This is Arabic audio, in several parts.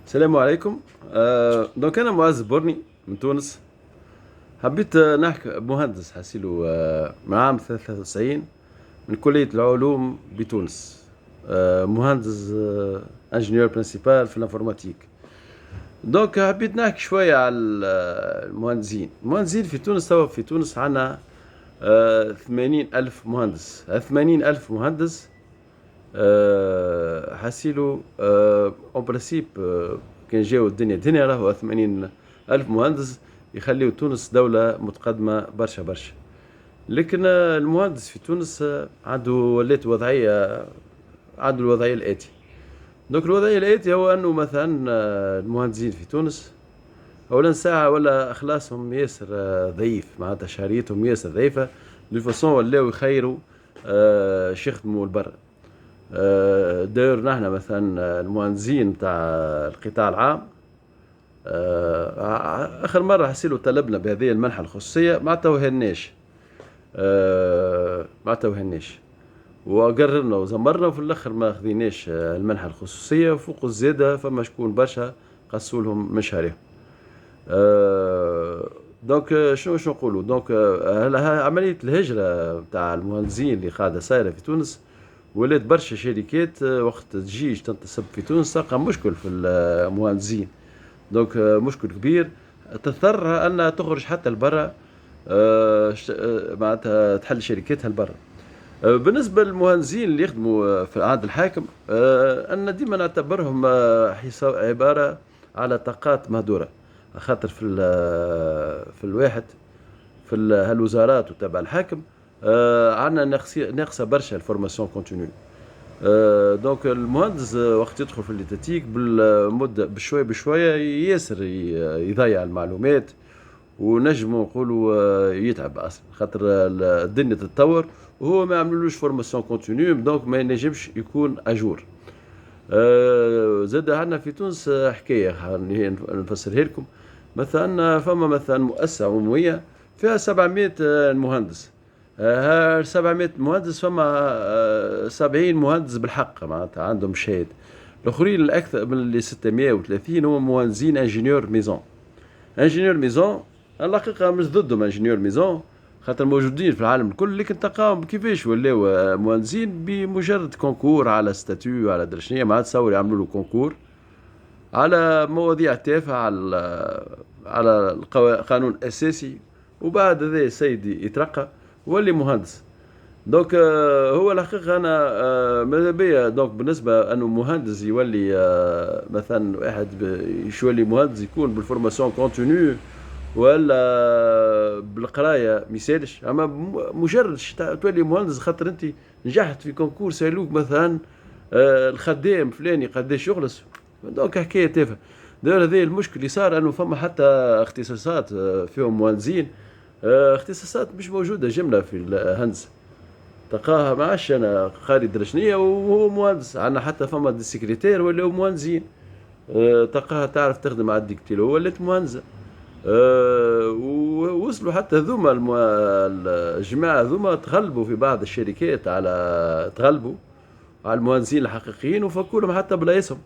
السلام عليكم. دونك انا معز برني من تونس. حبيت نحكي مهندس حاسيلو من عام 93 من كلية العلوم بتونس. مهندس انجينيور برينسيبال في الانفورماتيك. دونك حبيت نحكي شوية على المهندسين في تونس. توا في تونس عنا 80 ألف مهندس. 80 ألف مهندس حاسيلو اون برانسيب. كان جاو الدنيا راهو 80 ألف مهندس يخليو تونس دولة متقدمة برشا برشا. لكن المهندس في تونس عنده ولات وضعية. عنده الوضعية الآتية. دونك الوضعية الآتية هو أنه مثلا المهندسين في تونس أولا ساعة ولا إخلاصهم ياسر ضعيف، معناتها شهريتهم ياسر ضعيفة دو فاسون ولاو يخيروا يخدموا البر. داير نحن مثلا المهندسين نتاع القطاع العام. اخر مره حسيلو طلبنا بهذه المنحه الخصوصيه ما توهناش. ما توهناش وقررنا وزمرنا وفي الاخر ما خذيناش المنحه الخصوصيه. وفوق الزياده فما شكون برشا قصوا لهم من شهرهم. دونك شنو نقولوا؟ دونك عمليه الهجره نتاع المهندسين اللي قاعده صايره في تونس ولات برشا شركات وقت تجيش تنتصب في تونس تلقى مشكل في المهندسين. دونك مشكل كبير تضطر انها تخرج حتى لبرا. معناتها تحل شركاتها لبرا. بالنسبة للمهندسين اللي يخدموا في عند الحاكم، أن ديما نعتبرهم عبارة على طاقات مهدورة. خاطر في الواحد في هالوزارات وتبع الحاكم عندنا ناقصة برشا الفورماسيون كونتينيو. دونك المهندس وقت يدخل في الليتاتيك بالمدة بشوية بشوية ياسر يضيع المعلومات. ونجموا نقولوا يتعب اصلا خاطر الدنيا تتطور وهو ما يعملوش فورماسيون كونتينيو. دونك ما ينجمش يكون اجور. زاد عندنا في تونس حكايه نفسرها لكم. مثلا فما مثلا مؤسسه عموميه فيها 700 مهندس. 700 مهندس فما 70 مهندس بالحق معناتها عندهم شهاده. الاخرين الاكثر من اللي 630 هم مهندسين انجينيور ميزون. انجينيور ميزون الحقيقه مش ضدهم انجينيور ميزون خاطر موجودين في العالم الكل. لكن تلقاهم كيفاش ولاو مهندسين بمجرد كونكور على ستاتيو على درشنية مع تصور يعملوا له كونكور على مواضيع تافهه على القانون الاساسي. وبعد ذا سيدي يترقى ولي مهندس. دونك هو الحقيقه انا ماذا بيا دونك بالنسبه انه مهندس يولي مثلا واحد يولي مهندس يكون بالفورماسيون كونتينيو ولا بالقرايه ميسالش. اما مجرد تولي مهندس خاطر انت نجحت في كونكور سالوك مثلا الخدام فلاني قداش يخلص. دونك حكايه تافهه. داير هذا المشكل اللي صار انه فما حتى اختصاصات فيهم مهندسين. اختصاصات مش موجوده جمله في الهندسه. تلقاها ما عادش انا قاري درجنيه وهو مهندس. عندنا حتى فما دي سكرتير ولاو مهندسين. تلقاها تعرف تخدم على الديكتيلو ولات مهندسه. ووصلوا حتى ذوما الجماعة ذوما تغلبوا في بعض الشركات على تغلبوا على المهندسين الحقيقيين وفكوا لهم حتى بلايصهم.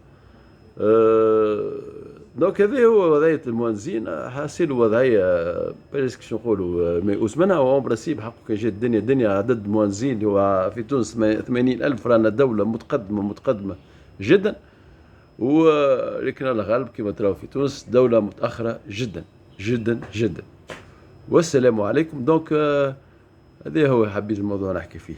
دونك هذا هو وضعية المهندسين. حاسيلو وضعية بريسك شو نقولوا ميؤوس منها. وأون برانسيب حقه كان جات الدنيا عدد المهندسين اللي هو في تونس 80 ألف. رانا دولة متقدمة جدا. ولكن الله غالب كما تراو في تونس دولة متأخرة جدا جدا جدا. والسلام عليكم. دونك هذا هو حبيت الموضوع نحكي فيه.